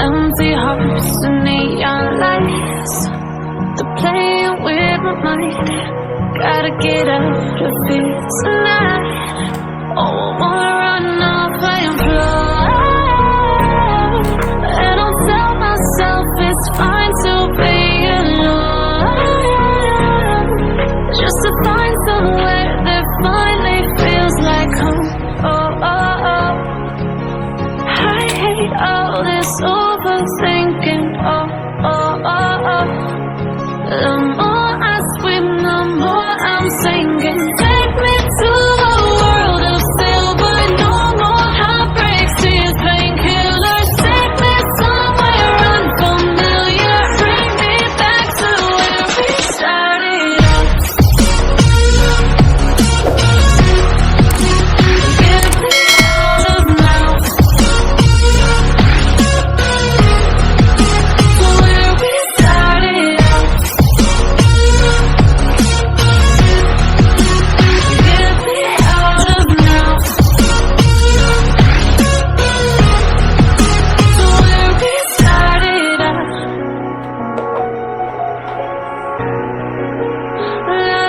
empty hearts and neon lights. They're playing with my mind. Gotta get out of here tonight. Oh, I wanna run off and fly. And I'll tell myself it's fine to be alone, just to find somewhere that finally feels like home. Oh, oh, oh. I hate all this overthinking. Oh, oh, oh, oh. The more I swim, the more I'm sinking. Take me to a world of silver. No more heartbreaks, tears, painkillers. Take me somewhere unfamiliar. Bring me back to where we started out. Get me out of now. To where we started out. Get me out of now. To where we started out. La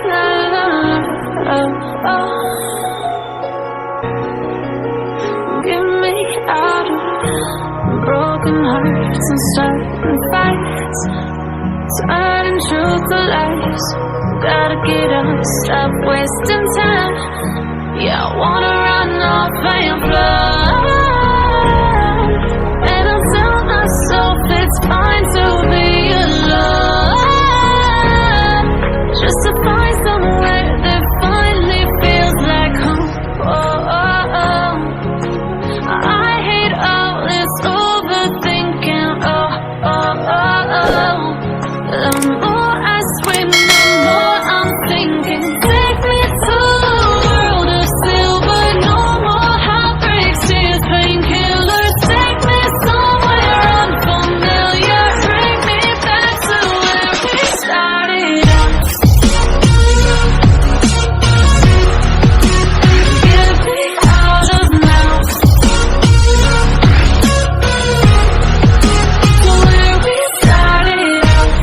la la la, oh, oh. Get me out of broken hearts and starting fights, turning truth to lies. Gotta get up, stop wasting time. Yeah, I wanna run off and fly. And I'll tell myself it's fine to be alone, just to find somewhere that finally feels like home. Oh, oh, oh. I hate all this overthinking. Oh, oh, oh, oh. The more I swim, the more I'm thinking. Take me to a world of silver. No more heartbreaks, tears, painkillers. Take me somewhere unfamiliar. Bring me back to where we started out. Get me out of now. To where we started out.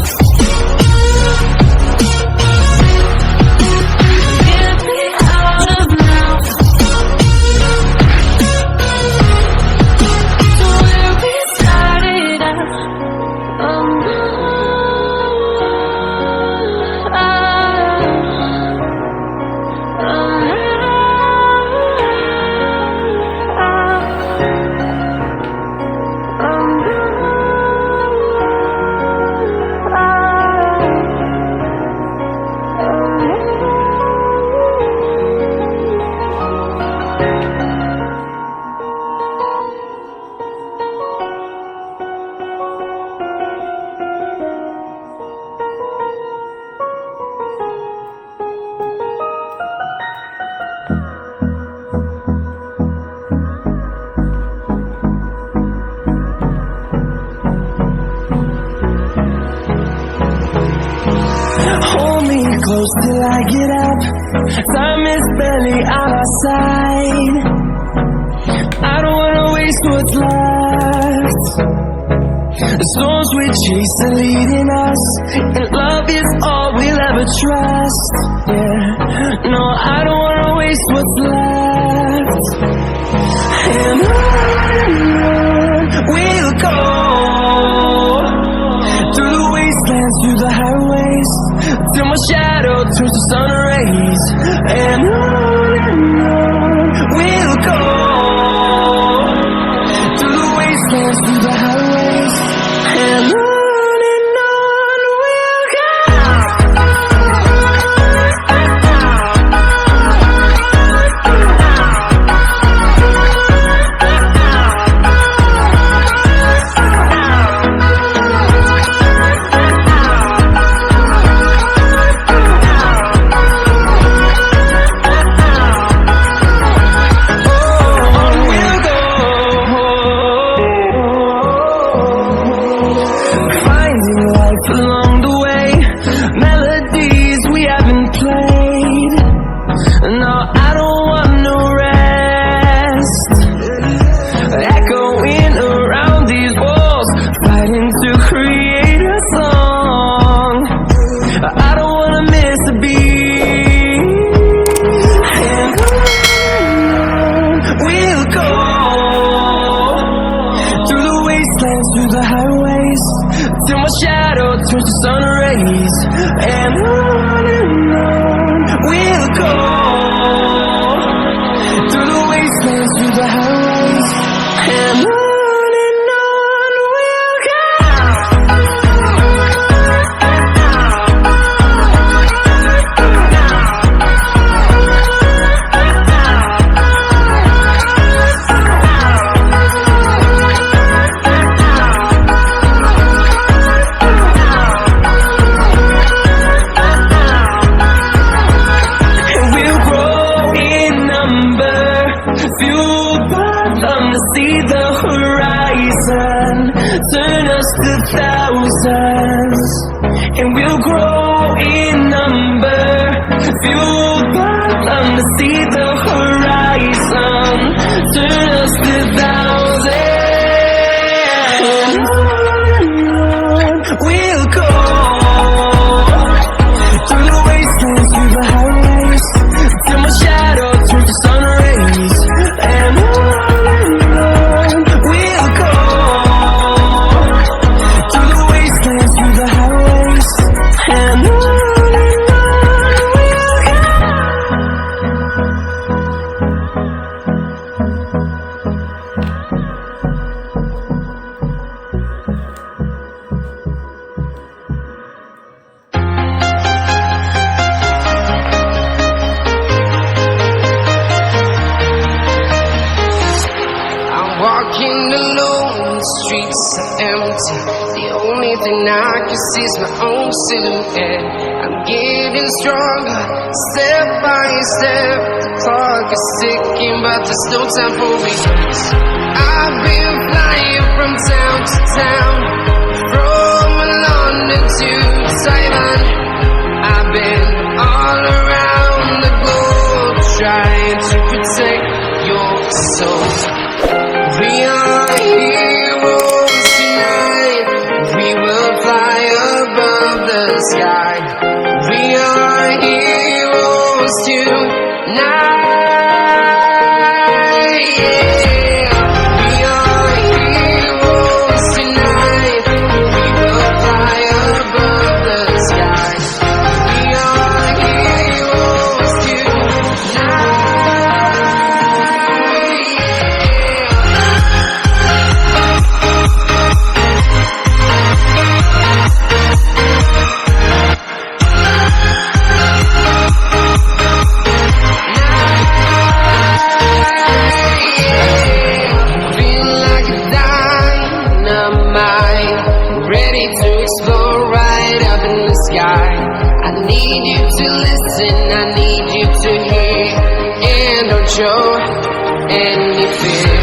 Get me out of now. To where we started out. Oh, Hold me close till I get up. Time is barely on our side. I don't wanna waste what's left. The storms we chase are leading us, and love is all we'll ever trust. Yeah, no, I don't wanna waste what's left. And on we'll go, through the wastelands, through the highways, till my shadow turns to sun rays. And on we'll go, through the wastelands, through the highways. And on we'll go. go through the wastelands, through the highways, and on we'll go. Fueled by them to see the horizon, turn us to thousands, and we'll grow in number. Fueled by them to see the horizon, turn us to thousands, and on we'll go through the wastelands, through the highways, till my shadow turns to sun rays. And on we'll go through the wastelands, through the highways, and on we'll go. Walking alone, the streets are empty. The only thing I can see is my own silhouette. I'm getting stronger, step by step. The clock is ticking, but there's no time for regrets. I've been flying from town to town, from London to Taiwan. I've been all around the globe, trying to protect your soul. We are heroes tonight. We will fly above the sky. We are heroes tonight. Yeah. We are heroes tonight. We will fly above the sky. We are heroes tonight. Ready to explore right up in the sky. I need you to listen, I need you to hear, and don't show any fear.